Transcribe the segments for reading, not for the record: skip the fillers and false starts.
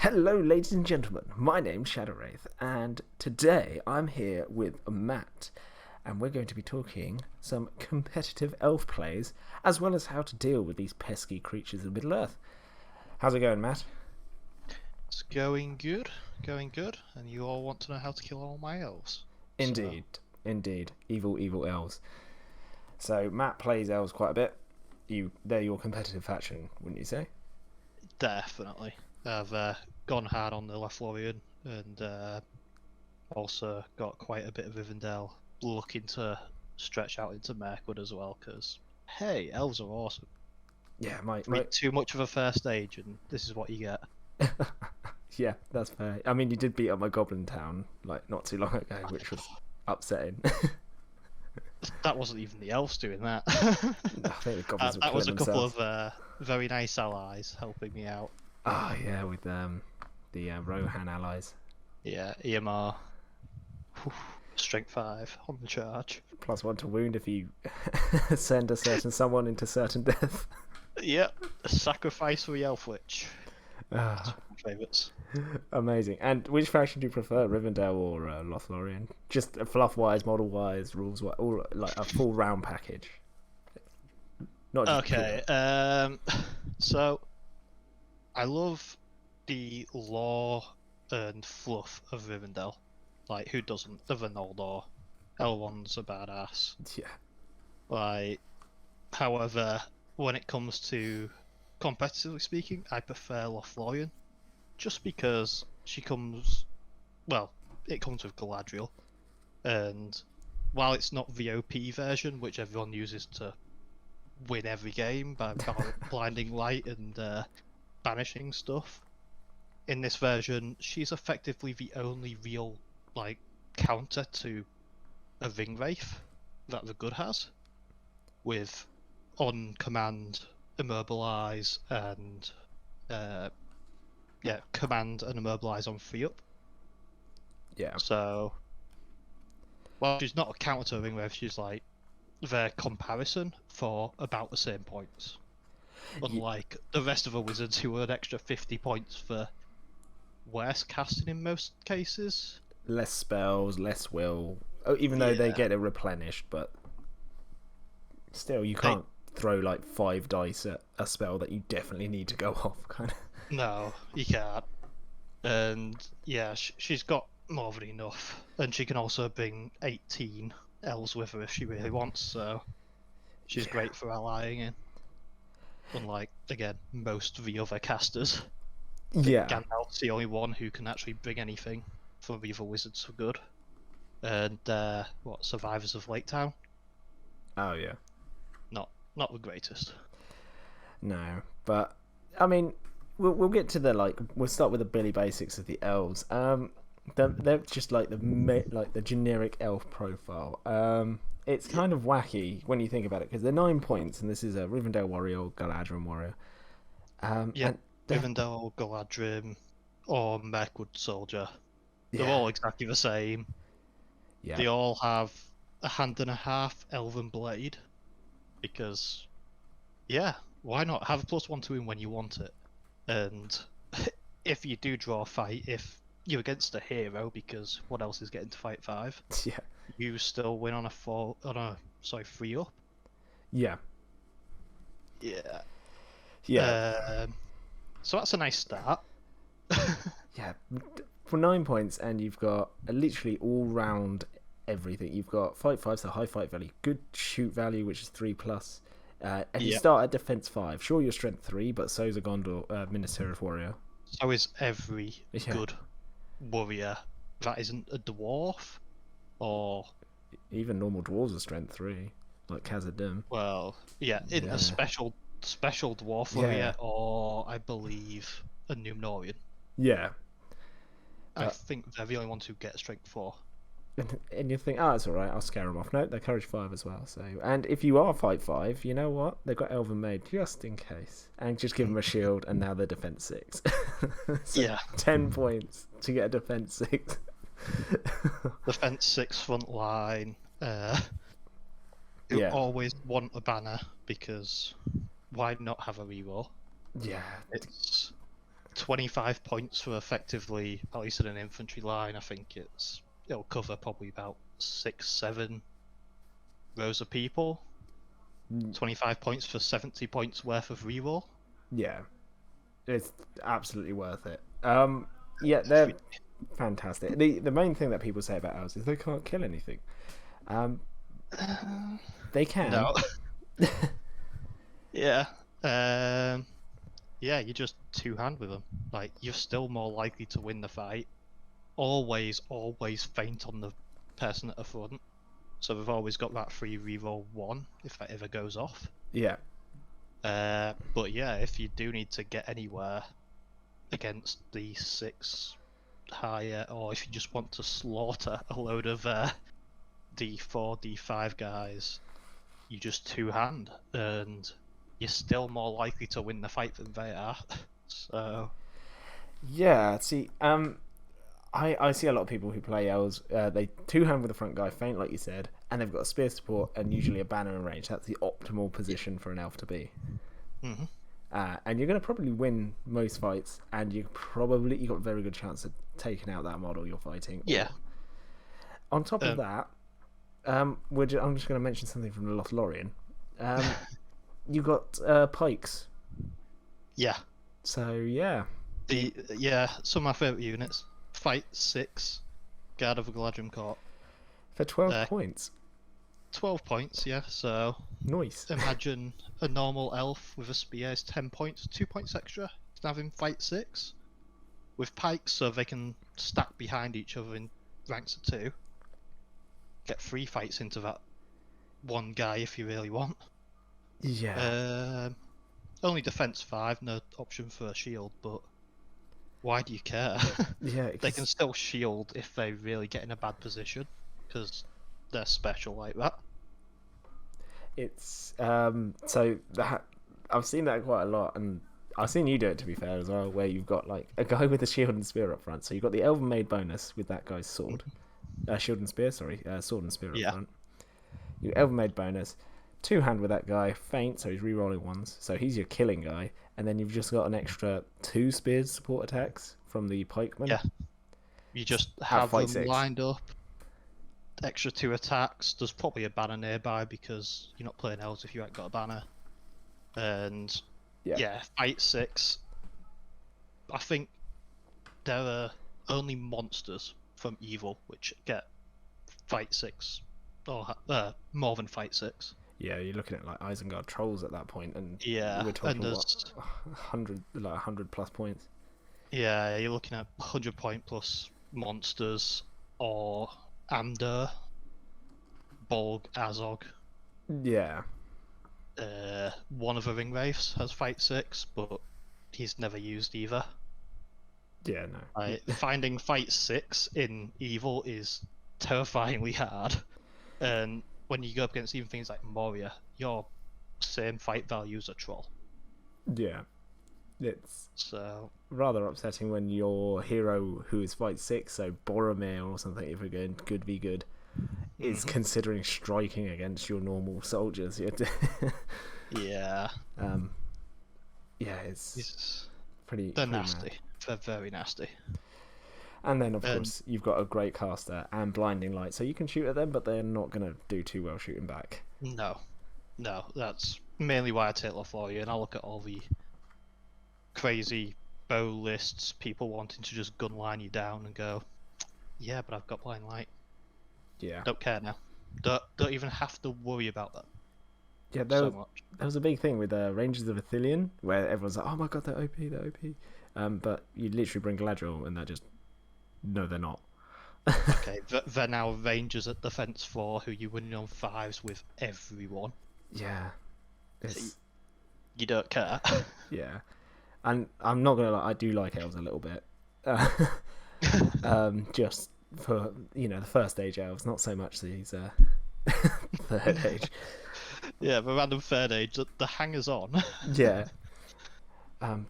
Hello, ladies and gentlemen. My name's Wraith, and today I'm here with Matt, and we're going to be talking some competitive elf plays, as well as how to deal with these pesky creatures of Middle-earth. How's it going, Matt? It's going good, and you all want to know how to kill all my elves. Indeed, indeed. Evil, evil elves. So, Matt plays elves quite a bit. They're your competitive faction, wouldn't you say? Definitely. I've gone hard on the Lothlorien, and also got quite a bit of Rivendell, looking to stretch out into Mirkwood as well, because, hey, elves are awesome. Yeah, Read too much of a first age, and this is what you get. Yeah, that's fair. I mean, you did beat up my Goblin Town, like, not too long ago, which was upsetting. That wasn't even the elves doing that. I think the goblins were That was a killing couple themselves. of very nice allies helping me out. Oh yeah, with the Rohan allies. Yeah, EMR. Strength 5 on the charge. +1 to wound if you send a certain someone into certain death. Yep, sacrifice for the Elf Witch. That's Ah, one of my favourites. amazing. And which faction do you prefer, Rivendell or Lothlorien? Just fluff-wise, model-wise, rules-wise, all like a full round package. Not just Okay, so I love the lore and fluff of Rivendell. Like, who doesn't? The Noldor. Elrond's a badass. Yeah, Like, however, when it comes to competitively speaking, I prefer Lothlorien, just because she comes, well, it comes with Galadriel, and while it's not the OP version, which everyone uses to win every game by blinding light and banishing stuff, in this version, she's effectively the only real counter to a Ring Wraith that the good has, with on command immobilize and command and immobilize on free up. yeah. So, well, she's not a counter to a Ring Wraith, she's like their comparison for about the same points. Unlike the rest of the wizards who are an extra 50 points for worse casting in most cases. Less spells, less will. Oh, even though they get it replenished, but still, you can't throw like 5 dice at a spell that you definitely need to go off. Kind of. No, you can't. And yeah, she's got more than enough, and she can also bring 18 elves with her if she really wants. So she's great for allying in. Unlike, again, most of the other casters. Yeah. Gandalf's the only one who can actually bring anything from the other wizards for good. And Survivors of Lake Town? Oh yeah. Not the greatest. No, but I mean, we'll get to the we'll start with the Billy basics of the elves. They're just like the generic elf profile. It's kind of wacky when you think about it because they're 9 points, and this is a Rivendell warrior, Galadriel warrior. Rivendell, Galadrim, or Mirkwood soldier. They're all exactly the same. Yeah. They all have a hand and a half elven blade, because why not have a +1 to him when you want it? And if you do draw a fight, if you're against a hero, because what else is getting to fight 5? Yeah. You still win on a 3 up. Yeah. Yeah. Yeah. So that's a nice start. Yeah. For 9 points, and you've got literally all round everything. You've got fight 5, so high fight value, good shoot value, which is 3+. And you start at defense 5. Sure, you're strength 3, but so's a Gondor Minister Warrior. So is every good warrior that isn't a dwarf, or even normal dwarves are strength 3, like Khazad-dûm. Well, in a special dwarf warrior, or I believe a Numenorean. Yeah. I think they're the only ones who get strength 4. And you think, it's alright, I'll scare them off. No, they're courage 5 as well. So, and if you are fight 5, you know what? They've got Elven Maid just in case, and just give them a shield, and now they're defense 6. So 10 points to get a defense 6. Defense 6 front line. You always want a banner, because why not have a reroll? Yeah. 25 points for effectively, at least in an infantry line. I think it'll cover probably about 6-7 rows of people. 25 points for 70 points worth of reroll. Yeah, it's absolutely worth it. Yeah, they're fantastic. The main thing that people say about elves is they can't kill anything. They can. No. Yeah. Yeah, you just two-hand with them. Like, you're still more likely to win the fight. Always feint on the person at the front. So they've always got that free reroll 1 if that ever goes off. Yeah. But yeah, if you do need to get anywhere against the 6 higher, or if you just want to slaughter a load of D4, D5 guys, you just two-hand, and you're still more likely to win the fight than they are. So yeah, see, I see a lot of people who play elves. They two-hand with the front guy, feint like you said, and they've got a spear support and usually a banner in range. That's the optimal position for an elf to be. Mm-hmm. And you're going to probably win most fights, and you got a very good chance of taking out that model you're fighting. Yeah. On top of that, I'm just going to mention something from the Lothlorien. You got pikes. Yeah. So yeah. Some of my favourite units. Fight 6, Guard of the Galadrim Court. For 12 points. 12 points, yeah, so... Nice. Imagine a normal elf with a spear is 10 points, 2 points extra. You can have him fight 6. With pikes, so they can stack behind each other in ranks of 2. Get 3 fights into that one guy if you really want. Yeah. Only defense 5, no option for a shield, but why do you care? Yeah, They can still shield if they really get in a bad position, because they're special like that. It's so that I've seen that quite a lot, and I've seen you do it to be fair as well, where you've got like a guy with a shield and spear up front. So you've got the Elven Maid bonus with that guy's sword, shield and spear. Sorry, sword and spear up front. Your Elven Maid bonus, two-hand with that guy, feint, so he's re-rolling ones, so he's your killing guy, and then you've just got an extra 2 spears support attacks from the pikemen. Yeah, you just have them 6. lined up. Extra 2 attacks. There's probably a banner nearby because you're not playing elves if you ain't got a banner. And yeah, fight 6. I think there are only monsters from evil which get fight 6 or more than fight 6. Yeah, you're looking at like Isengard trolls at that point, and yeah, we're talking and what 100 plus points. Yeah, you're looking at 100 point plus monsters, or Amdur, Bolg, Azog. Yeah. One of the Ring Wraiths has fight 6, but he's never used either. Yeah, no. Finding fight 6 in evil is terrifyingly hard, and when you go up against even things like Moria, your same fight value is a troll. Yeah. It's so rather upsetting when your hero who is fight 6, so Boromir or something, if we're going good v good, is considering striking against your normal soldiers. Yeah. Yeah, it's pretty. They're pretty nasty. mad. They're very nasty. And then, of course, you've got a great caster and blinding light, so you can shoot at them, but they're not going to do too well shooting back. No, that's mainly why I take Lothlorien, and I look at all the crazy bow lists, people wanting to just gunline you down and go, yeah, but I've got blind light. Yeah. Don't care now. Don't even have to worry about that. Yeah, there was a big thing with Rangers of Ithilien, where everyone's like, oh my god, they're OP. But you literally bring Galadriel, and they're just... No, they're not. Okay, they're now Rangers at Defense 4, who you win on 5s with everyone. Yeah. You don't care. Yeah. And I'm not going to lie, I do like elves a little bit. Just for, the first age elves, not so much these third age. Yeah, the random third age, the hangers on. Yeah.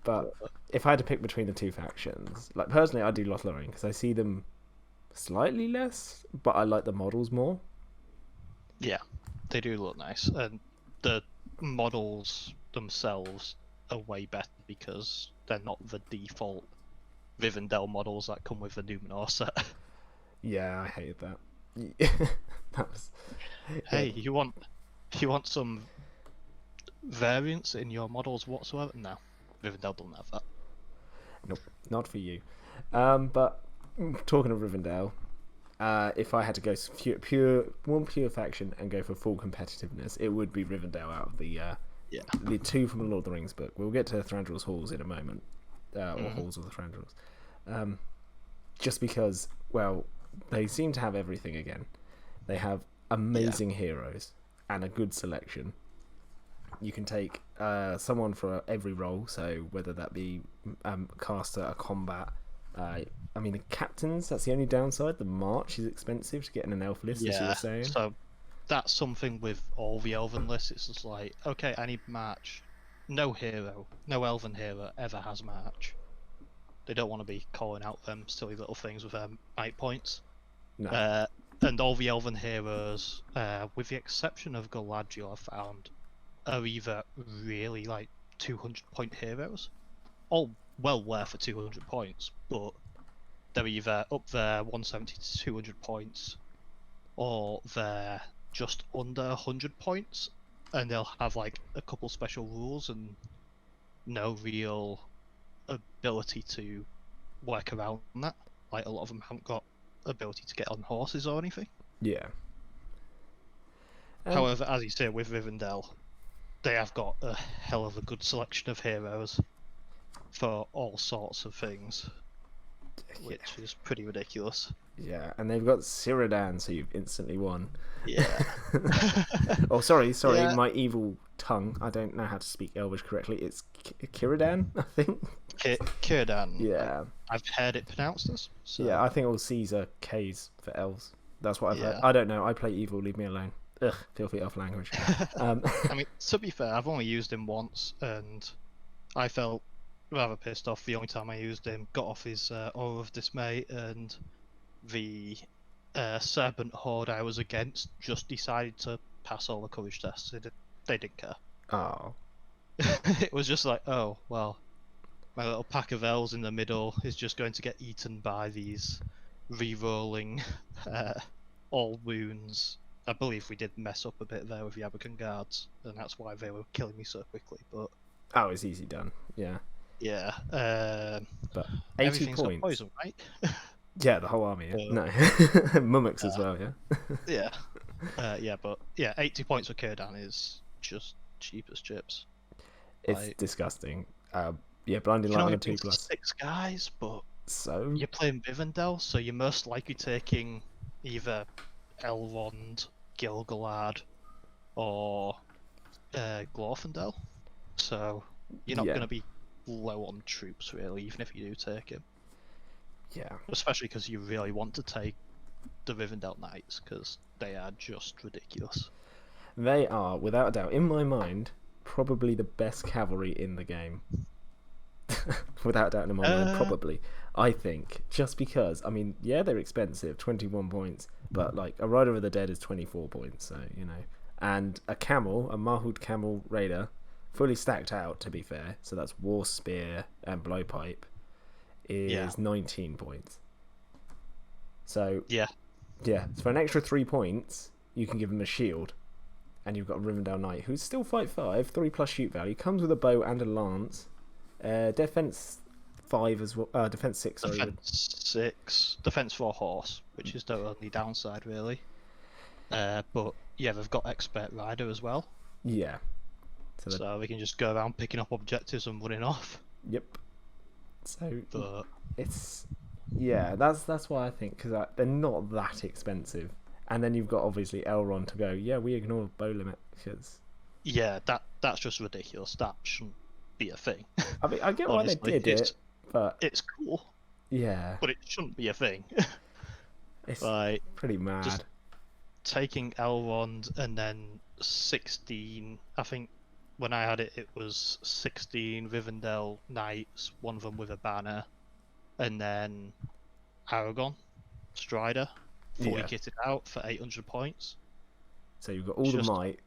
But if I had to pick between the two factions, like personally I do Lothlorien because I see them slightly less, but I like the models more. Yeah, they do look nice, and the models themselves are way better because they're not the default Rivendell models that come with the Numenor set. Yeah, I hated that. That was. Hey, you want some variance in your models whatsoever? No, Rivendell don't have that. Nope, not for you. But talking of Rivendell, if I had to go pure faction and go for full competitiveness, it would be Rivendell out of the two from the Lord of the Rings book. We'll get to Thranduil's Halls in a moment, or Halls of the Thranduils. Just because, well, they seem to have everything again. They have amazing heroes and a good selection. You can take someone for every role, so whether that be caster, a combat. I mean, the captains, that's the only downside. The march is expensive to get in an elf list, as you were saying. So that's something with all the elven lists. It's just like, okay, I need march. No elven hero ever has march. They don't want to be calling out them silly little things with might points. No. And all the elven heroes, with the exception of Galadriel, I found, are either really like 200-point heroes, all well worth 200 points, but they're either up there 170 to 200 points, or they're just under 100 points, and they'll have like a couple special rules and no real ability to work around that. Like a lot of them haven't got ability to get on horses or anything. Yeah. However, as you say, with Rivendell, they have got a hell of a good selection of heroes for all sorts of things, which is pretty ridiculous. Yeah, and they've got Círdan, so you've instantly won. Yeah. Oh, sorry, my evil tongue. I don't know how to speak Elvish correctly. It's Círdan, I think. Círdan. Yeah. I've heard it pronounced as. So. Yeah, I think all C's are K's for elves. That's what I've heard. I don't know. I play evil. Leave me alone. Ugh, filthy elf language. I mean, to be fair, I've only used him once, and I felt rather pissed off the only time I used him. Got off his Aura of Dismay, and the Serpent Horde I was against just decided to pass all the courage tests. They didn't care. Oh. It was just like, oh, well, my little pack of elves in the middle is just going to get eaten by these re-rolling all wounds. I believe we did mess up a bit there with the Abacan guards, and that's why they were killing me so quickly. But it's easy done. Yeah. Yeah. But 80 points. Got poison, right? Yeah, the whole army. Yeah. No, Mummox as well. Yeah. But 80 points for Círdan is just cheap as chips. It's disgusting. Blinding Light on a 2+. 6 guys, but so you're playing Rivendell, so you're most likely taking either Elrond, Gil-galad, or Glorfindel. So you're not going to be low on troops, really, even if you do take him. Yeah. Especially because you really want to take the Rivendell Knights, because they are just ridiculous. They are, without a doubt, in my mind, probably the best cavalry in the game. Without a doubt in my mind, probably. I think. Just because, I mean, they're expensive, 21 points, but like a Rider of the Dead is 24 points, so, you know. And a Mahud Camel Raider, fully stacked out, to be fair, so that's War Spear and Blowpipe, is 19 points. So, so for an extra 3 points, you can give him a shield, and you've got a Rivendell Knight, who's still fight 5, 3+ shoot value, comes with a bow and a lance, defense 5 as well, defense 6, sorry. Defense 6, defense 4 horse, which is the only downside, really. But they've got expert rider as well. Yeah. So we can just go around picking up objectives and running off. Yep. So it's that's why I think, because they're not that expensive, and then you've got obviously Elrond to go. Yeah, we ignore bow limit because. Yeah, that's just ridiculous. That shouldn't be a thing. I mean, I get why they did it, but it's cool. Yeah. But it shouldn't be a thing. It's pretty mad. Just taking Elrond and then 16. I think when I had it, it was 16 Rivendell Knights, one of them with a banner, and then Aragon Strider, fully kitted out for 800 points. So you've got all the might.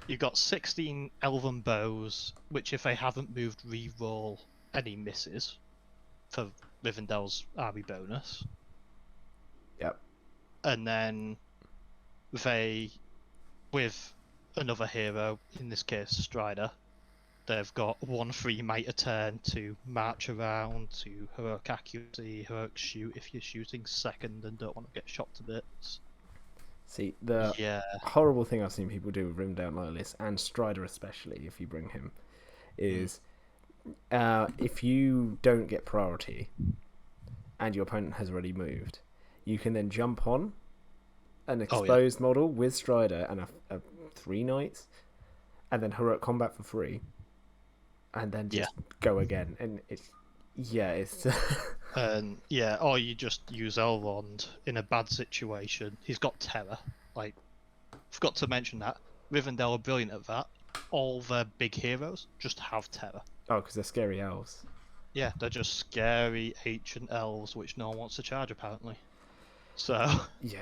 You've got 16 elven bows, which if they haven't moved, re-roll any misses for Rivendell's army bonus. Yep. And then they, with another hero, in this case Strider, they've got 1 free might a turn to march around, to heroic accuracy, heroic shoot if you're shooting second and don't want to get shot to bits. See, the horrible thing I've seen people do with Rivendell Loyalists, and Strider especially, if you bring him, is if you don't get priority and your opponent has already moved, you can then jump on an exposed model with Strider and a 3 knights, and then heroic combat for free, and then just go again. And it's or you just use Elrond in a bad situation. He's got terror. Like, forgot to mention that Rivendell are brilliant at that. All their big heroes just have terror. Oh, because they're scary elves. Yeah, they're just scary ancient elves which no one wants to charge apparently. So yeah,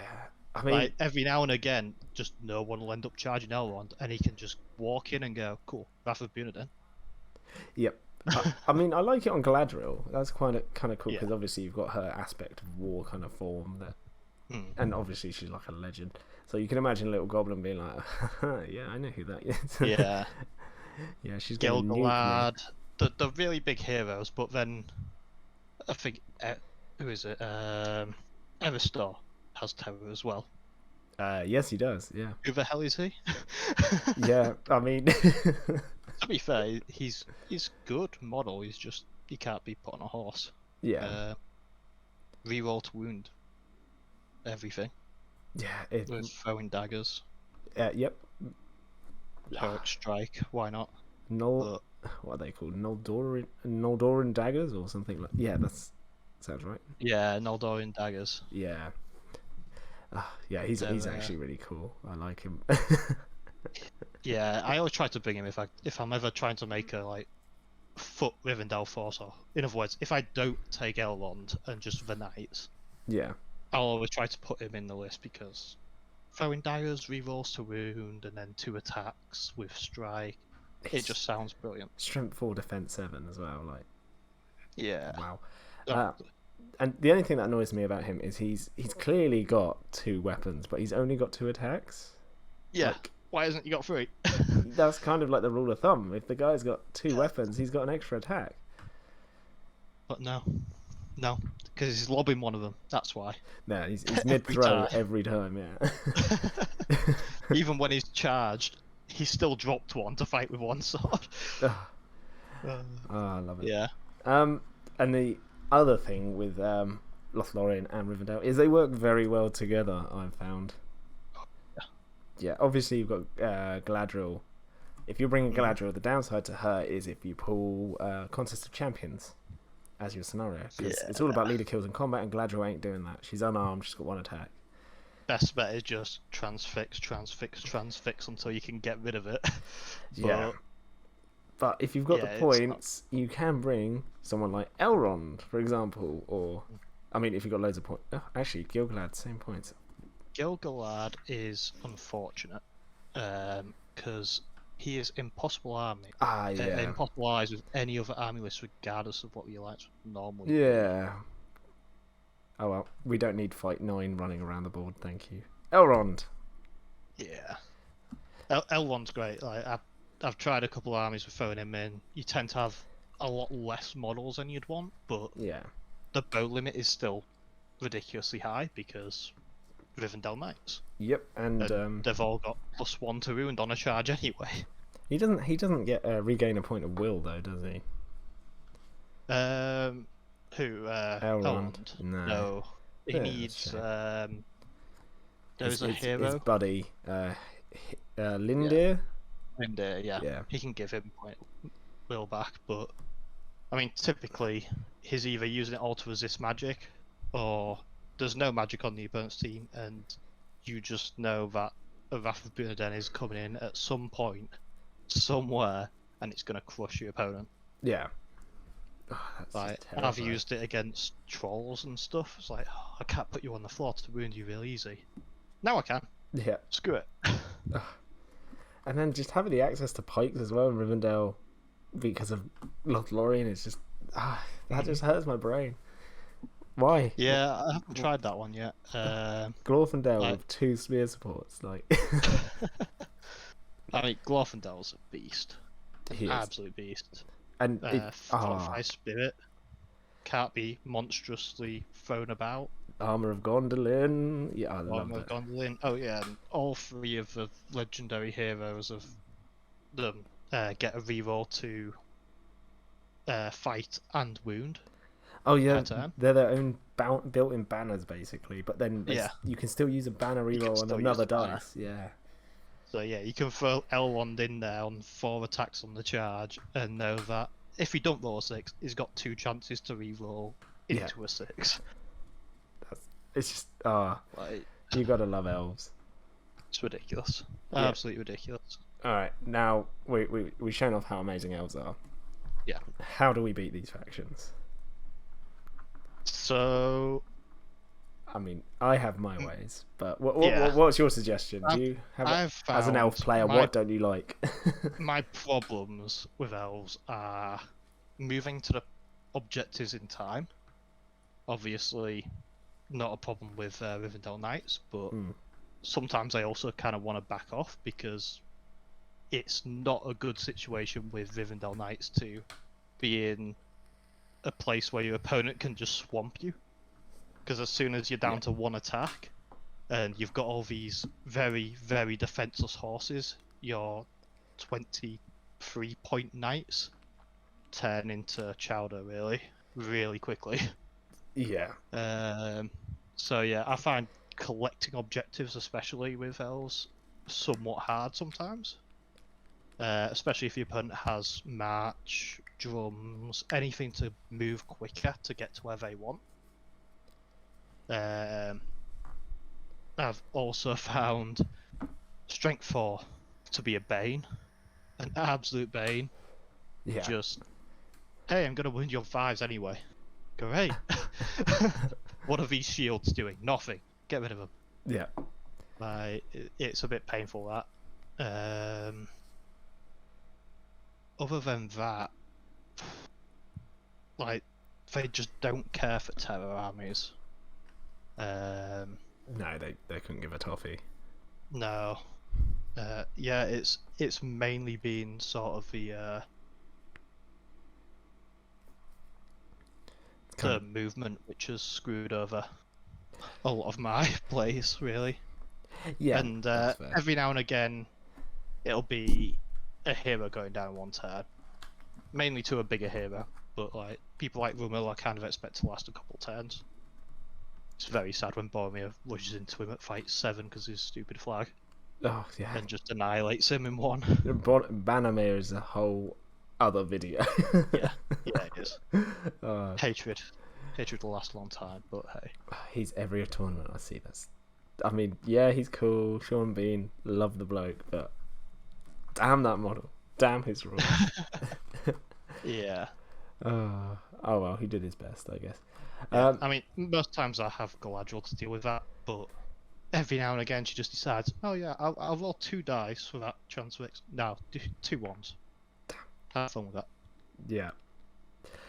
I mean, like, every now and again, just no one will end up charging Elrond, and he can just walk in and go, "Cool, Wrath of Bunadin." Yep. I mean, I like it on Galadriel. That's kind of cool because obviously you've got her aspect of war kind of form that, and obviously she's like a legend. So you can imagine a little goblin being like, "Yeah, I know who that is." Yeah, yeah, she's got Gilgalad, the really big heroes. But then I think who is it? Eristor has terror as well. Yes, he does. Yeah. Who the hell is he? Yeah, I mean. To be fair, he's good model. He's just he can't be put on a horse. Yeah. Reroll to wound. Everything. Yeah. With throwing daggers. Yep. Heroic strike. Why not? What are they called? Noldoran daggers or something like. Yeah, sounds right. Yeah, Noldoran daggers. Yeah. Yeah, he's actually really cool. I like him. Yeah, I always try to bring him if I'm ever trying to make a like foot Rivendell force, or in other words, if I don't take Elrond and just the knights, I'll always try to put him in the list because throwing daggers, rerolls to wound, and then 2 attacks with strike. It just sounds brilliant. Strength 4, defense 7 as well. Like, yeah, wow. And the only thing that annoys me about him is he's clearly got 2 weapons, but he's only got 2 attacks. Yeah. Like, why hasn't he got 3? That's kind of like the rule of thumb. If the guy's got 2 weapons, he's got an extra attack. But no, because he's lobbing one of them. That's why. No, he's mid-throw every time. Yeah. Even when he's charged, he still dropped one to fight with one sword. I love it. Yeah. And the other thing with Lothlorien and Rivendell is they work very well together. I've found. Yeah, obviously you've got Galadriel. If you're bringing Galadriel, the downside to her is if you pull Contest of Champions as your scenario. Because it's all about leader kills in combat, and Galadriel ain't doing that. She's unarmed, she's got 1 attack. Best bet is just transfix until you can get rid of it. But if you've got the points, you can bring someone like Elrond, for example, or... I mean, if you've got loads of points... Oh, actually, Gilgalad, same points. Gilgalad is unfortunate because he is impossible army. Impossible allies with any other army list, regardless of what you like normally. Yeah. Oh well, we don't need fight 9 running around the board, thank you. Elrond. Yeah. Elrond's great. Like I've tried a couple of armies with throwing him in. You tend to have a lot less models than you'd want, but the bow limit is still ridiculously high because Rivendell knights. Yep, and they've all got +1 to wound on a charge anyway. He doesn't get regain a point of will though, does he? Who? Elrond. No. He needs. There's a hero. His buddy, Lindir. Lindir, yeah. He can give him point will back, but I mean, typically he's either using it all to resist magic, or there's no magic on the opponent's team, and you just know that a Wrath of Bunadin is coming in at some point, somewhere, and it's going to crush your opponent. Yeah. I've used it against trolls and stuff. It's like, I can't put you on the floor to wound you real easy. Now I can. Yeah. Screw it. And then just having the access to pikes as well in Rivendell because of Lothlorien is just that just hurts my brain. Why? Yeah, I haven't tried that one yet. Glorfindel with 2 spear supports, like. I mean, Glorfindel's a beast, He is. absolute beast. And Fortified spirit can't be monstrously thrown about. Armor of Gondolin, yeah, I love Armor of it. Gondolin. Oh yeah, and all 3 of the legendary heroes of them get a reroll to fight and wound. Oh yeah, turn. they're their own built-in banners basically, but then Yeah. you can still use a banner reroll on still use another the banner. dice. Yeah. So yeah, you can throw Elrond in there on 4 attacks on the charge, and know that if he don't roll a 6, he's got 2 chances to reroll into a 6. It's just Like, you gotta love elves. it's ridiculous, Yeah. absolutely ridiculous. All right, now we've shown off how amazing elves are. Yeah. How do we beat these factions? So, I mean, I have my ways, but Yeah. what's your suggestion? Do you have I've as an elf found player, what don't you like? my problems with elves are moving to the objectives in time. Obviously, not a problem with Rivendell Knights, but sometimes I also kind of want to back off because it's not a good situation with Rivendell Knights to be in a place where your opponent can just swamp you. Because as soon as you're down to 1 attack, and you've got all these very, very defenseless horses, your 23-point knights turn into chowder really quickly. Yeah. So yeah, I find collecting objectives, especially with elves, somewhat hard sometimes. Especially if your opponent has march, drums, anything to move quicker to get to where they want. I've also found Strength 4 to be a bane, an absolute bane. Yeah. Just, hey, I'm gonna win your 5s anyway. Great. What are these shields doing? Nothing. Get rid of them. Yeah. Like, it's a bit painful that. Other than that, like, they just don't care for terror armies. No, they couldn't give a toffee. No. Yeah, it's mainly been sort of the movement which has screwed over a lot of my plays, really. Yeah. And every now and again, it'll be a hero going down 1 turn, mainly to a bigger hero. But like people like Rummel, I kind of expect to last a couple turns. It's very sad when Boromir rushes into him at fight 7 because his stupid flag. Oh yeah. And just annihilates him in 1. Bannermere is a whole other video. Yeah, it is. Hatred will last a long time, but hey. He's every tournament I see this. I mean, yeah, he's cool. Sean Bean, love the bloke, but damn that model. Damn his rules. Yeah. Oh well, he did his best, I guess. Yeah, I mean, most times I have Galadriel to deal with that, but every now and again she just decides, oh yeah, I'll roll 2 dice for that transfix. No, do 2 ones. Have fun with that. Yeah.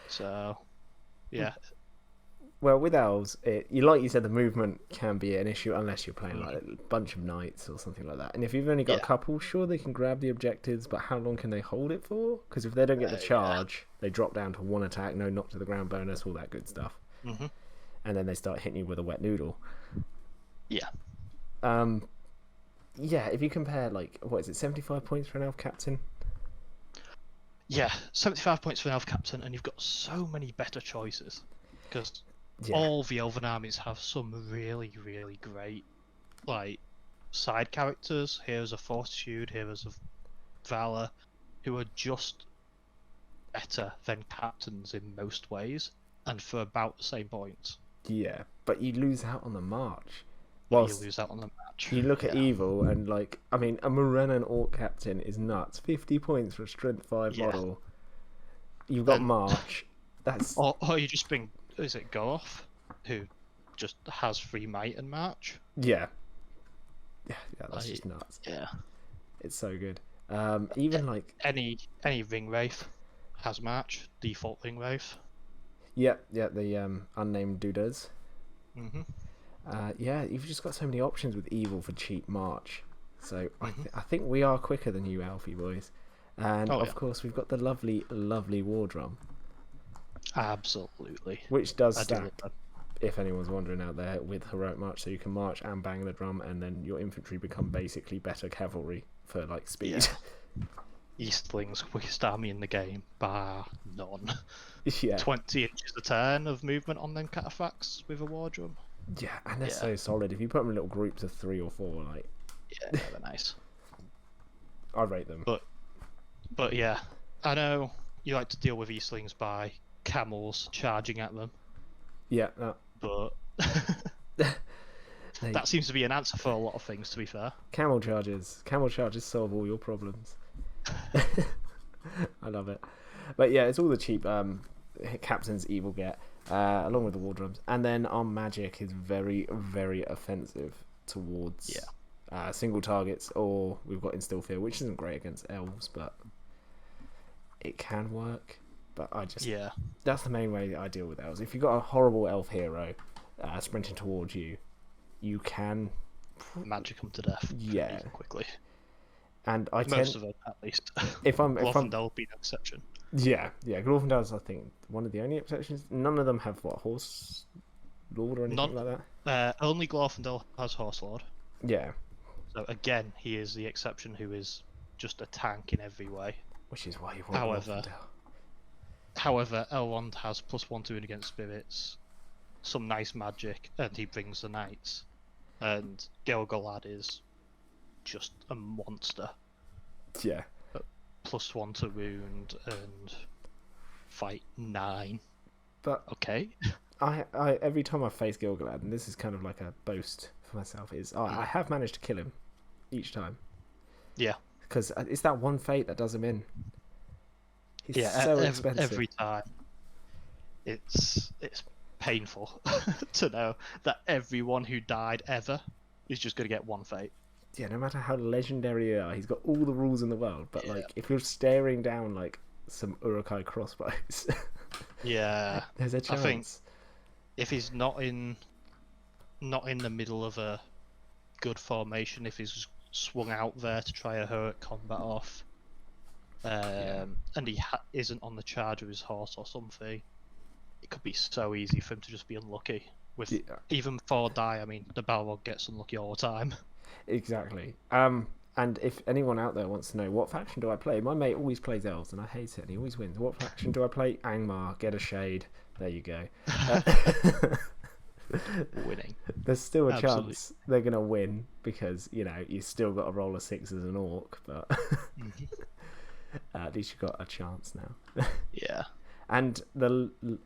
So, yeah. Well, with elves, like you said, the movement can be an issue unless you're playing like a bunch of knights or something like that. And if you've only got a couple, sure, they can grab the objectives, but how long can they hold it for? Because if they don't get the charge, they drop down to 1 attack, no knock to the ground bonus, all that good stuff. Mm-hmm. And then they start hitting you with a wet noodle. Yeah. Yeah, if you compare, like, what is it, 75 points for an elf captain? Yeah, 75 points for an elf captain, and you've got so many better choices. Because all the elven armies have some really, really great, like, side characters, heroes of fortitude, heroes of valor, who are just better than captains in most ways, and for about the same points. Yeah, but you lose out on the march. You lose out on the match. You look at evil, and like, I mean, a Morenan Orc captain is nuts. 50 points for a strength 5 model. You've got march. That's or you just bring, is it Gorth, who just has 3 might and march? Yeah, that's just nuts. Yeah. It's so good. Even like Any ring wraith has march, default ring wraith. yeah, the unnamed doodles. Mhm. Yeah, you've just got so many options with evil for cheap march. So Mhm. I think we are quicker than you, Alfie boys. And Oh of yeah, course, we've got the lovely war drum, absolutely. which does I do love stack. them. If anyone's wondering out there, with heroic march, so you can march and bang the drum, and then your infantry become basically better cavalry for like speed. Yeah. Eastling's quickest army in the game, bar none. Yeah, 20 inches a turn of movement on them cataphracts with a war drum. yeah, and they're Yeah, so solid. If you put them in little groups of 3 or 4, like yeah, they're nice. I rate them. But yeah, I know you like to deal with Eastlings by camels charging at them, Yeah, but that seems to be an answer for a lot of things, to be fair. camel charges solve all your problems. I love it. But yeah, it's all the cheap captains evil get, along with the war drums, and then our magic is very very offensive towards single targets, or we've got instill fear, which isn't great against elves, but it can work. But that's the main way I deal with elves. If you've got a horrible elf hero sprinting towards you, you can Magic them to death pretty quickly. And Most of them, at least. If I'm Glorfindel being an exception. Yeah, Glorfindel is, I think, one of the only exceptions. None of them have horse lord or anything like that. Only Glorfindel has horse lord. Yeah. So again, he is the exception who is just a tank in every way. Which is why you want Glorfindel. However, Elrond has +1 to win against spirits, some nice magic, and he brings the knights. And Gilgalad is just a monster. Yeah. +1 to wound and fight 9. But okay. I every time I face Gilgalad, and this is kind of like a boast for myself, is I have managed to kill him each time. Yeah. Because it's that one fate that does him in. He's so expensive. Every time. It's painful to know that everyone who died ever is just going to get one fate. Yeah, no matter how legendary you are, he's got all the rules in the world. But like, if you're staring down like some Uruk-hai crossbows, there's a chance. I think if he's not in the middle of a good formation, if he's swung out there to try a heroic combat off, and he isn't on the charge of his horse or something, it could be so easy for him to just be unlucky. With even 4 die, I mean, the Balrog gets unlucky all the time. Exactly. And if anyone out there wants to know what faction do I play, my mate always plays elves, and I hate it, and he always wins. What faction do I play? Angmar. Get a shade. There you go. Winning. There's still a chance they're gonna win because you still got to roll a 6 as an orc, but at least you got a chance now. Yeah. And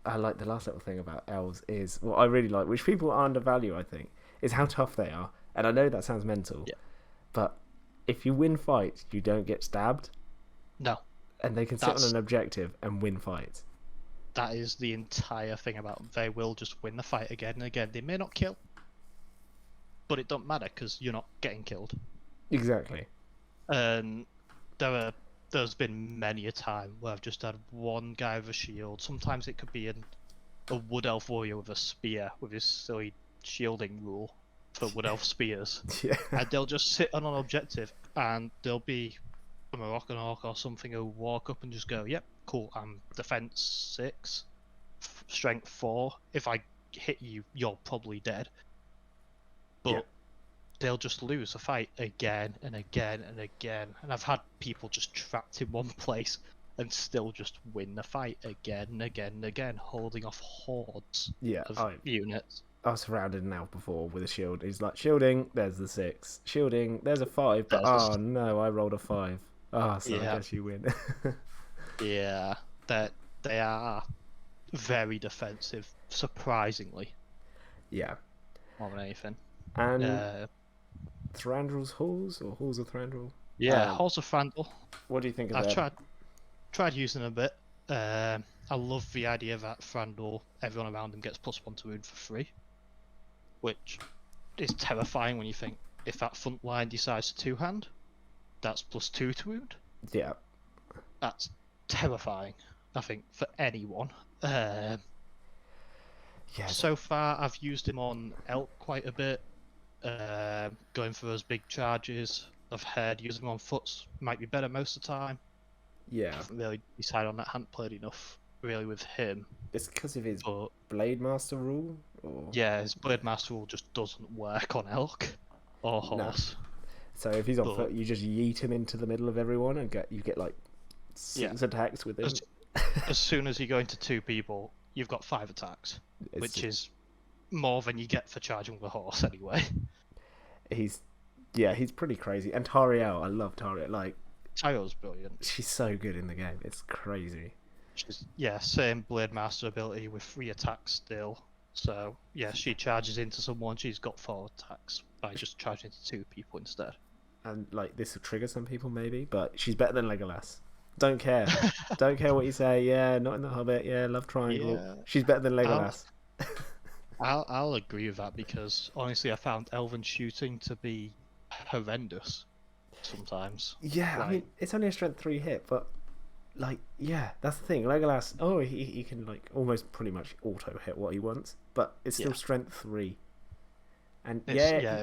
I like the last little thing about elves is what I really like, which people undervalue, I think, is how tough they are. And I know that sounds mental, but if you win fights, you don't get stabbed. No. And they can sit on an objective and win fights. That is the entire thing about them. They will just win the fight again and again. They may not kill, but it don't matter because you're not getting killed. Exactly. And there's been many a time where I've just had one guy with a shield. Sometimes it could be a wood elf warrior with a spear with his silly shielding rule for wood elf spears. Yeah. And they'll just sit on an objective and there'll be a Moroccan orc or something who'll walk up and just go, yep, cool, I'm defense 6, strength 4. If I hit you, you're probably dead. But they'll just lose a fight again and again and again. And I've had people just trapped in one place and still just win the fight again and again and again, holding off hordes of units. I was surrounded an elf before with a shield. He's like, shielding, there's the 6. Shielding, there's a 5, but no, I rolled a 5. So I guess you win. Yeah, they are very defensive, surprisingly. Yeah. More than anything. And Thranduil's Halls, or Halls of Thranduil? Yeah, Halls of Thranduil. What do you think of that? I've tried using them a bit. I love the idea that Thranduil, everyone around him gets +1 to wound for free, which is terrifying when you think if that front line decides to two-hand, that's +2 to wound. Yeah. That's terrifying, I think, for anyone. Yes. So far, I've used him on elk quite a bit, going for those big charges. I've heard using him on foots might be better most of the time. Yeah. I haven't really decided on that. Hadn't played enough really with him. It's because of his But Blade Master rule? Or... yeah, his Blade Master rule just doesn't work on elk or horse. No. So if he's on foot, you just yeet him into the middle of everyone and you get like 6 attacks with him. As soon as you go into 2 people, you've got 5 attacks, which is more than you get for charging with a horse anyway. He's pretty crazy. And Tariel, I love Tariel. Like, Tariel's brilliant. She's so good in the game. It's crazy. Same Blade Master ability with 3 attacks still. So yeah, she charges into someone. She's got 4 attacks by just charging into 2 people instead. And like this will trigger some people maybe, but she's better than Legolas. Don't care. Don't care what you say. Yeah, not in the Hobbit. Yeah, love Triangle. Yeah. She's better than Legolas. I'll agree with that because honestly, I found Elven shooting to be horrendous sometimes. Yeah, like, I mean, it's only a strength 3 hit, but like, yeah, that's the thing. Legolas, he can like almost pretty much auto hit what he wants, but it's still strength 3. And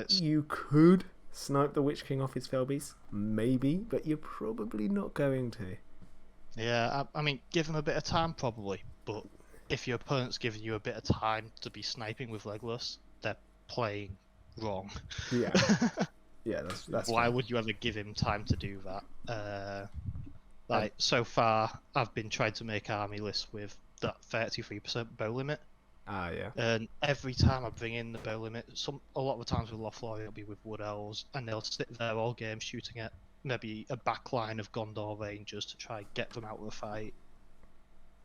you could snipe the Witch King off his Felbeast, maybe, but you're probably not going to. Yeah, I mean, give him a bit of time probably, but if your opponent's giving you a bit of time to be sniping with Legolas, they're playing wrong. Yeah. Yeah, that's why would you ever give him time to do that? So far, I've been trying to make army lists with that 33% bow limit. Ah, yeah. And every time I bring in the bow limit, a lot of the times with Lothlorien it'll be with Wood Elves, and they'll sit there all game shooting at maybe a back line of Gondor Rangers to try and get them out of the fight.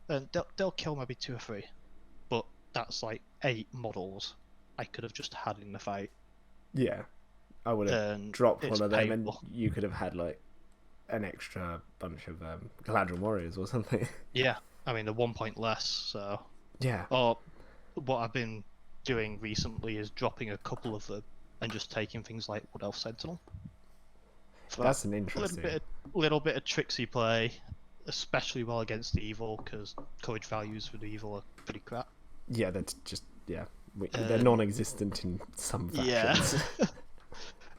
And they'll kill maybe 2 or 3, but that's like 8 models I could have just had in the fight. Yeah. I would have dropped one of them, and you could have had like an extra bunch of Galadriel warriors or something. Yeah, I mean they're 1 point less, so yeah. Or what I've been doing recently is dropping a couple of them and just taking things like Wood Elf Sentinel. That's an interesting little bit of tricksy play, especially well against the evil, because courage values for the evil are pretty crap. Yeah, that's just they're non-existent in some factions.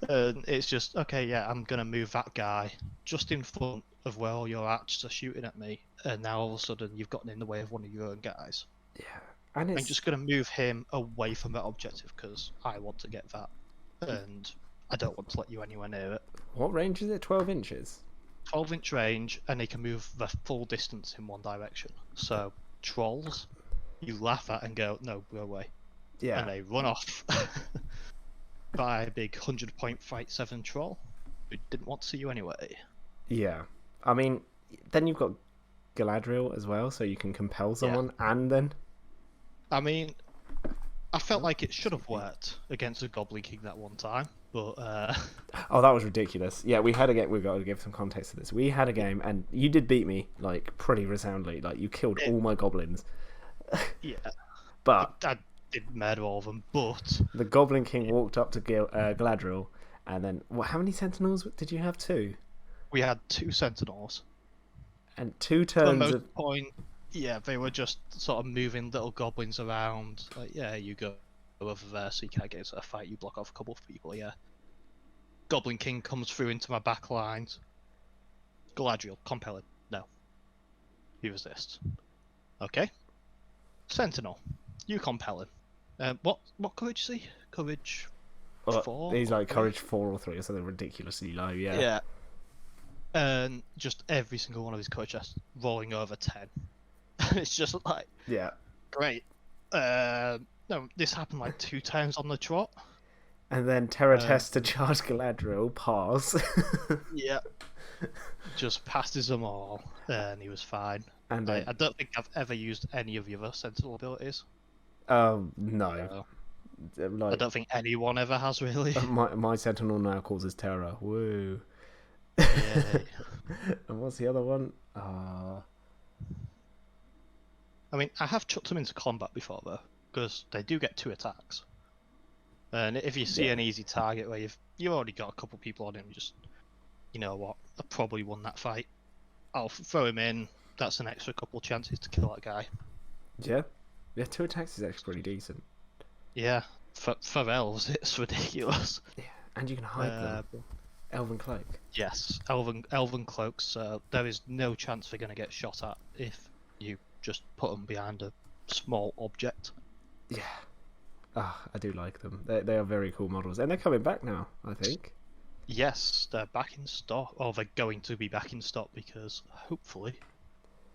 Yeah. It's just, okay, yeah, I'm going to move that guy just in front of where all your archers are shooting at me, and now all of a sudden you've gotten in the way of one of your own guys. Yeah. And I'm just going to move him away from that objective because I want to get that, and I don't want to let you anywhere near it. What range is it? 12 inches? 12-inch range, and they can move the full distance in one direction. So, trolls, you laugh at and go, no, go away. Yeah. And they run off. By a big 100-point fight 7 troll who didn't want to see you anyway. Yeah. I mean, then you've got Galadriel as well, so you can compel someone and then... I mean, I felt like it should have worked against a Goblin King that one time, but... Oh, that was ridiculous. Yeah, we had a game... We've got to give some context to this. We had a game, and you did beat me, like, pretty resoundly. Like, you killed all my goblins. Yeah. But... I did murder all of them, but... The Goblin King walked up to Galadriel, and then... how many Sentinels did you have? 2? We had 2 Sentinels. And 2 turns of... point, yeah, they were just sort of moving little goblins around. Like, yeah, you go over there so you can't get into a fight, you block off a couple of people, yeah. Goblin King comes through into my back lines. Galadriel, compel him. No. He resists. Okay. Sentinel, you compel him. What courage is he? Courage 4? He's like courage 4 or 3 or something ridiculously low, yeah. Yeah. And just every single one of his courage tests rolling over 10. It's just like... Yeah. Great. No, this happened like 2 times on the trot. And then Terra tests to charge Galadriel, pass. Yeah. Just passes them all, and he was fine. And I don't think I've ever used any of the other Sentinel abilities. No. Like, I don't think anyone ever has, really. My Sentinel now causes terror. Woo. Yay. And what's the other one? I mean, I have chucked them into combat before, though, because they do get 2 attacks. And if you see an easy target where you've already got a couple people on him, just you know what, I probably won that fight. I'll throw him in. That's an extra couple chances to kill that guy. Yeah, yeah. 2 attacks is actually pretty decent. Yeah, for elves, it's ridiculous. Yeah, and you can hide them. Elven cloak. Yes, elven cloaks. So there is no chance they're going to get shot at if you just put them behind a small object. Yeah. Ah, I do like them. They are very cool models, and they're coming back now, I think. Yes, they're back in stock, or they're going to be back in stock because hopefully,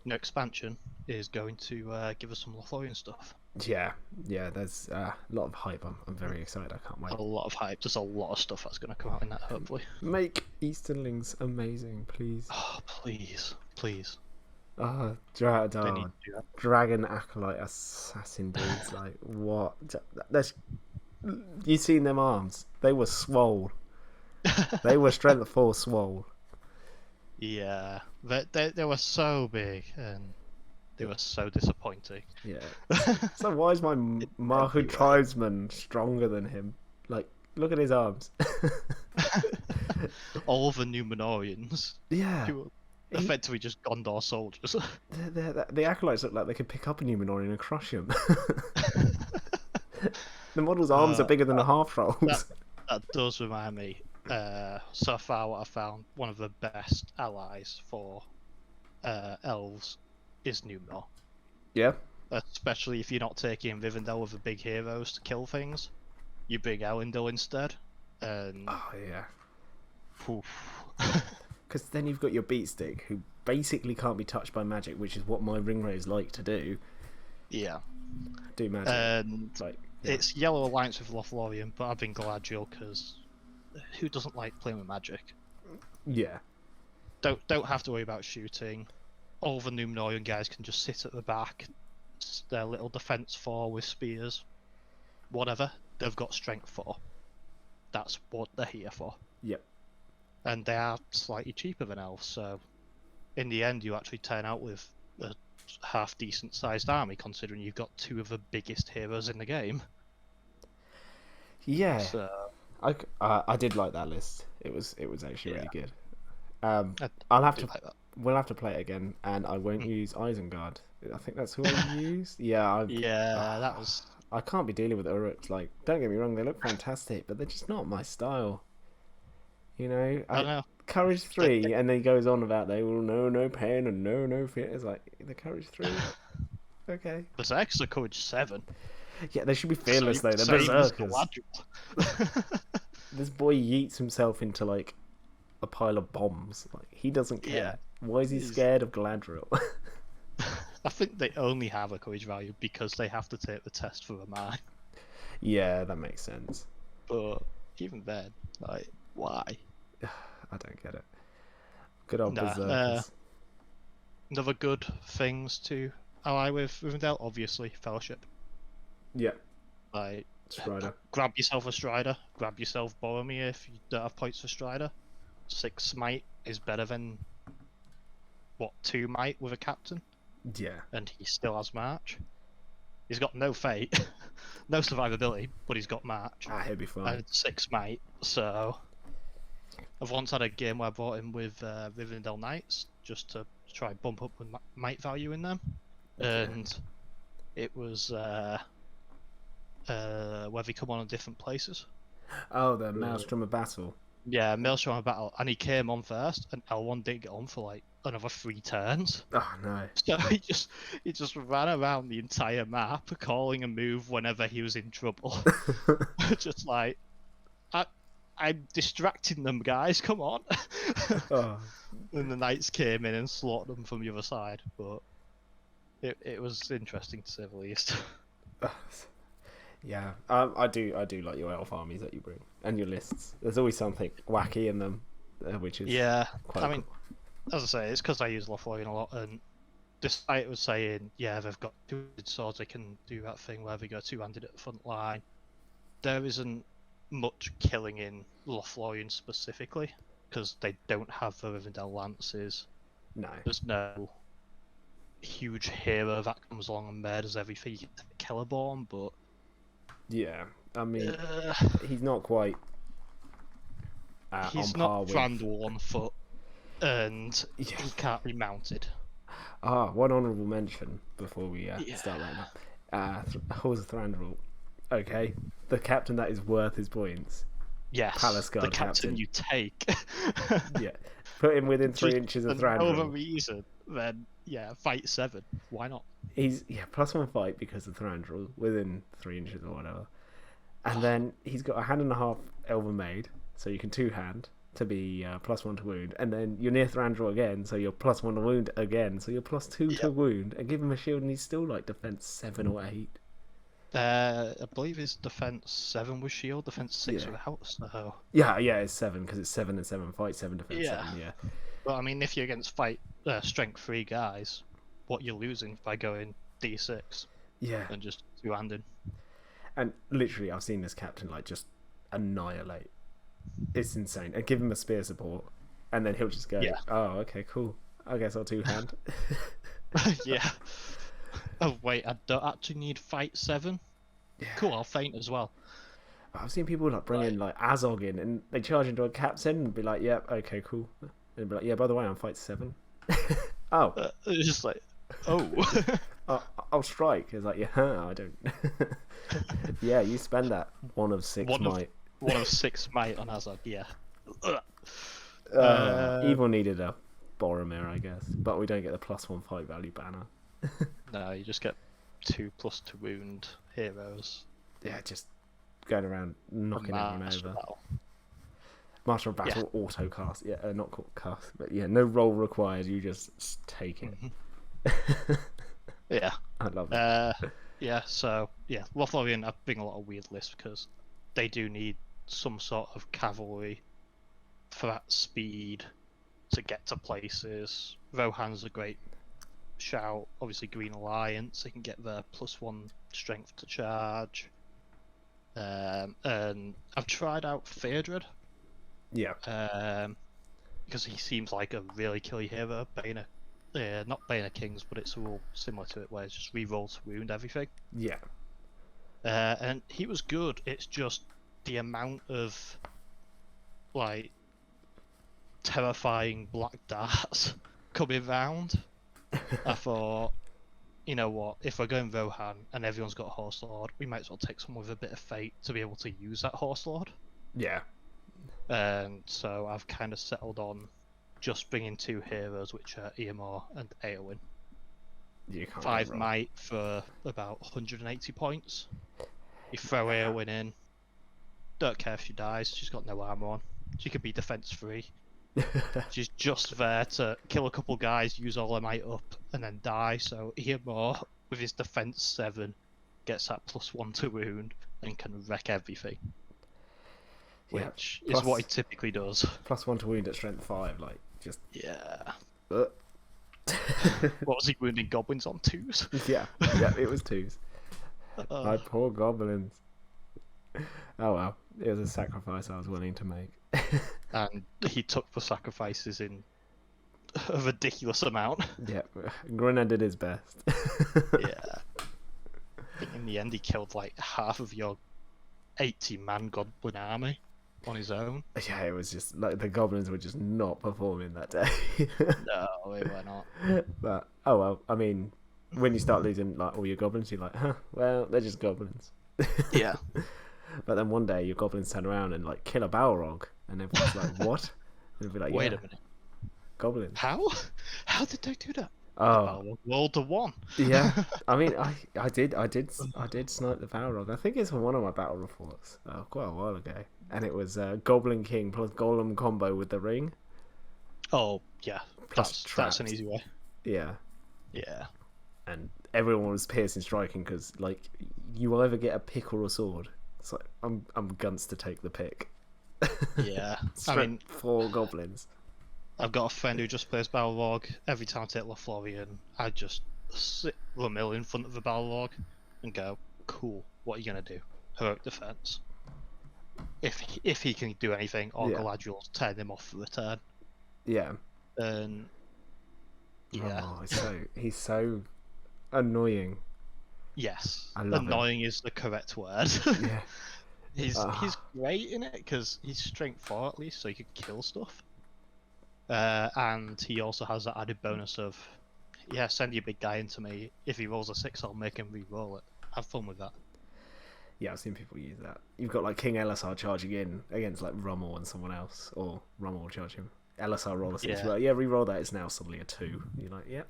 no expansion is going to give us some Lothlorien stuff. Yeah, yeah. There's a lot of hype. I'm very excited. I can't wait. A lot of hype. There's a lot of stuff that's going to come out in that. Hopefully, make Easterlings amazing, please. Oh, please, please. Dragon Acolyte Assassin dudes. Like what? You seen them arms? They were swole. They were strength 4 swole. Yeah, they were so big and they were so disappointing. Yeah. So why is my Mahu tribesman stronger than him? Like, look at his arms. All the Numenorians. Yeah. Who were effectively just Gondor soldiers. The acolytes look like they could pick up a Numenorian and crush him. The model's arms are bigger than the half trolls. That does remind me. So far, what I found, one of the best allies for elves is Numenor. Yeah. Especially if you're not taking Rivendell with the big heroes to kill things, you bring Elendil instead. And oh yeah. Because then you've got your beatstick, who basically can't be touched by magic, which is what my ringwraiths like to do. Yeah. Do magic. And like, yeah. It's Yellow Alliance with Lothlorien, but I've been Galadriel because who doesn't like playing with magic? Yeah. Don't have to worry about shooting. All the Numenorian guys can just sit at the back. Their little defense 4 with spears. Whatever they've got strength for. That's what they're here for. Yep. And they are slightly cheaper than elves, so in the end you actually turn out with a half decent sized army, considering you've got 2 of the biggest heroes in the game. Yeah. So, I did like that list. It was actually really good. We'll have to play it again, and I won't use Isengard. I think that's who I used. Yeah. That was. I can't be dealing with Uruks. Like, don't get me wrong, they look fantastic, but they're just not my style. You know, I know. Courage 3, and then he goes on about they will know no pain and know no fear. It's like the Courage 3. Okay. Berserkers are Courage 7. Yeah, they should be fearless though. They're berserkers. This boy yeets himself into like a pile of bombs. Like he doesn't care. Yeah. Why is he scared of Galadriel? I think they only have a courage value because they have to take the test for a mine. Yeah, that makes sense. But even then, like, why? I don't get it. Good old berserkers. Another good things to ally with Rivendell, obviously, Fellowship. Yeah. Like, Strider. Grab yourself a Strider. Grab yourself Boromir if you don't have points for Strider. 6 Smite is better than, 2 Might with a Captain? Yeah. And he still has March. He's got no Fate, no survivability, but he's got March. He'll be fine. And 6 Might, so... I've once had a game where I brought him with Rivendell Knights, just to try and bump up with Might value in them. Okay. And it was where they come on different places. Oh, the Maelstrom of Battle. Yeah, Maelstrom of Battle, and he came on first, and L1 didn't get on for like another 3 turns. Oh no! So he just ran around the entire map, calling a move whenever he was in trouble. Just like, I'm distracting them, guys. Come on! Oh. And the knights came in and slaughtered them from the other side, but it was interesting to say the least. Yeah, I do like your elf armies that you bring and your lists. There's always something wacky in them, which is quite I mean, as I say, it's because I use Lothlorien a lot, and despite it was saying, yeah, they've got 2 swords, they can do that thing where they go 2-handed at the front line. There isn't much killing in Lothlorien specifically because they don't have the Rivendell lances. No, there's no huge hero that comes along and murders everything. You get Celeborn, but yeah, I mean, he's not quite He's on not par with. Thranduil on foot, and Yeah. he can't be mounted. One honourable mention before we Yeah. start wrapping up. Horse of Thranduil. Okay, the captain that is worth his points. Yes, Palace the Guard captain captain. you take. Yeah, put him within 3 Just inches of for no other Thranduil. reason, then yeah, fight 7. Why not? He's +1 fight because of Thranduil within 3 inches or whatever. And then he's got a hand and a half Elven Maid, so you can 2-hand to be +1 to wound. And then you're near Thranduil again, so you're +1 to wound again, so you're +2 to wound. And give him a shield, and he's still like defense 7 or 8. I believe his defense 7 with shield, defense 6 without. So Yeah, it's 7 because it's 7 and 7 fight, 7 defense 7. Yeah. But I mean, if you're against strength 3 guys, what you're losing by going D6 Yeah. and just 2-handing. And literally, I've seen this captain like just annihilate. It's insane. And give him a spear support, and then he'll just go, "Oh, okay, cool. I guess I'll 2-hand." Yeah. Oh wait, I don't actually need fight 7. Yeah. Cool, I'll feint as well. I've seen people like bring in like Azog in, and they charge into a captain and be like, "Yeah, okay, cool." And be like, "Yeah, by the way, I'm fight 7." Oh, It's just like, oh. I'll strike. It's like, yeah, I don't. Yeah, you spend that 1 of 6 might. 1 of 6 might on Azog, yeah. Evil needed a Boromir, I guess, but we don't get the +1 fight value banner. No, you just get 2+ to wound heroes. Yeah, just going around knocking everyone over. Battle. Master of Battle auto cast. Yeah, not cast, but yeah, no roll required. You just take it. Yeah. I love it. Yeah, so yeah, Lothlorien are bring a lot of weird lists because they do need some sort of cavalry for that speed to get to places. Rohan's a great shout. Obviously, Green Alliance, they can get their +1 strength to charge. And I've tried out Theodred. Yeah. Because he seems like a really killy hero. Not Bane of Kings, but it's a rule similar to it where it's just reroll to wound everything. Yeah. And he was good. It's just the amount of like terrifying black darts coming round. I thought, you know what? If we're going Rohan and everyone's got a Horse Lord, we might as well take someone with a bit of fate to be able to use that Horse Lord. Yeah. And so I've kind of settled on just bringing 2 heroes, which are Eamor and Eowyn. You can't 5 might for about 180 points. You throw Eowyn in. Don't care if she dies. She's got no armor on. She could be defense 3. She's just there to kill a couple guys, use all her might up, and then die. So Eamor, with his defense 7, gets that +1 to wound and can wreck everything. Which is what he typically does. +1 to wound at strength 5, like just. Yeah. What was he wounding goblins on 2s? Yeah, it was 2s. My poor goblins. Oh well, it was a sacrifice I was willing to make. And he took the sacrifices in a ridiculous amount. Yeah, Grunner did his best. Yeah. In the end, he killed like half of your 80-man goblin army on his own. Yeah, it was just like the goblins were just not performing that day. No, they were not. But oh well, I mean, when you start losing like all your goblins, you're like, huh, well, they're just goblins. Yeah. But then one day your goblins turn around and like kill a Balrog, and everyone's like, what? And they'll be like, Wait a minute. Goblins. How? How did they do that? Oh, World of One. Yeah. I mean, I did snipe the Balrog. I think it's from one of my battle reports, quite a while ago, and it was Goblin King plus Golem combo with the ring. Oh yeah, Plus that's an easy way. Yeah. Yeah. And everyone was piercing striking because like you either get a pick or a sword. It's like I'm gunts to take the pick. Yeah. I mean, 4 goblins. I've got a friend who just plays Balrog. Every time I take Lothlorien, I just sit the mill in front of the Balrog and go, cool, what are you going to do? Heroic defense. If he can do anything, or Galadriel's turn him off for the turn. Yeah. And yeah. Oh, he's so annoying. Yes. I love Annoying is the correct word. Yeah. He's great in it because he's strength 4 at least, so he could kill stuff. And he also has that added bonus of, yeah, send your big guy into me. If he rolls a 6, I'll make him re-roll it. Have fun with that. Yeah, I've seen people use that. You've got like King Elisar charging in against like Rummel and someone else, or Rummel will charge him. Elisar roll a 6. Yeah. Well, yeah, re-roll that. It's now suddenly a 2. You're like, yep.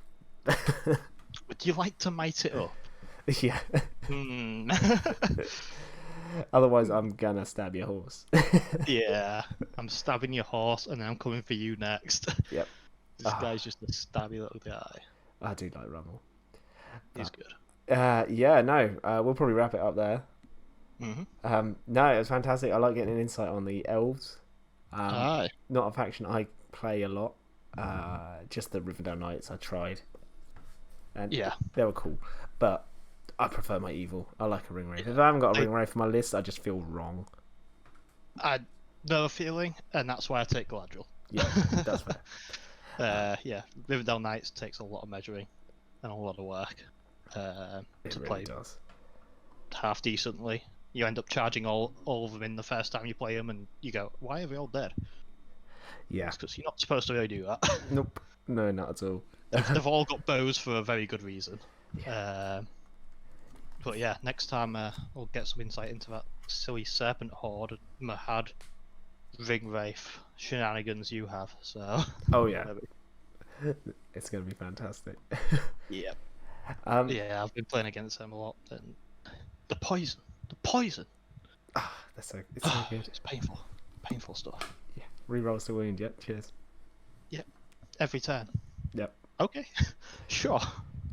Would you like to mite it up? Yeah. Hmm. Otherwise, I'm gonna stab your horse. Yeah, I'm stabbing your horse, and then I'm coming for you next. Yep. This guy's just a stabby little guy. I do like Rummel. He's good. Yeah, no, we'll probably wrap it up there. Mm-hmm. No, it was fantastic. I like getting an insight on the elves. Aye. Not a faction I play a lot. Just the Rivendell Knights I tried, and Yeah. they were cool. But I prefer my evil. I like a ring wraith. If I haven't got a ring wraith on my list, I just feel wrong. I know a feeling, and that's why I take Galadriel. Yeah, that's fair. Yeah, Rivendell Knights takes a lot of measuring and a lot of work to It play really does. half decently. You end up charging all of them in the first time you play them, and you go, "Why are they all dead?" Yeah. It's because you're not supposed to really do that. Nope. No, not at all. They've all got bows for a very good reason. But yeah, next time we'll get some insight into that silly serpent horde, Mahad, ring wraith shenanigans you have. So. Oh yeah. It's gonna be fantastic. Yeah. Yeah, I've been playing against them a lot, and the poison. It's so good. It's painful stuff. Yeah. Rerolls the wound. Yep. Cheers. Yep. Every turn. Yep. Okay. Sure.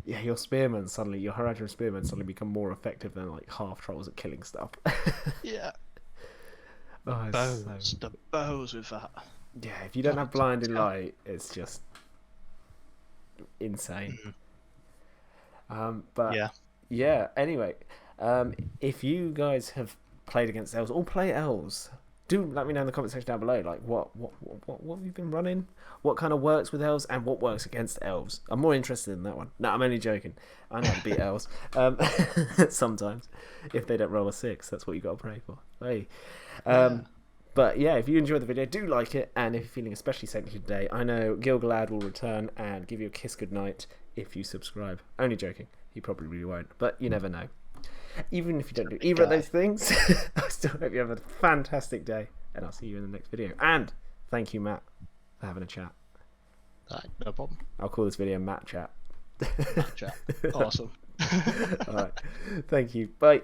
Yeah, your spearmen suddenly, your Haradrim spearmen suddenly become more effective than like half trolls at killing stuff. Yeah. Oh, The bows with that. Yeah, if you don't have blinding light, it's just insane. But yeah. Anyway, if you guys have played against elves or play elves, do let me know in the comment section down below. Like, what have you been running? What kind of works with elves and what works against elves? I'm more interested in that one. No, I'm only joking. I know how to beat elves. Sometimes, if they don't roll a 6, that's what you got to pray for. Hey. But yeah, if you enjoyed the video, do like it, and if you're feeling especially saintly today, I know Gilgalad will return and give you a kiss goodnight if you subscribe. Only joking, he probably really won't, but you never know. Even if you don't do either of those things, I still hope you have a fantastic day, and I'll see you in the next video. And thank you, Matt, for having a chat. No problem. I'll call this video Matt Chat. Matt Chat. Awesome. All right, thank you. Bye.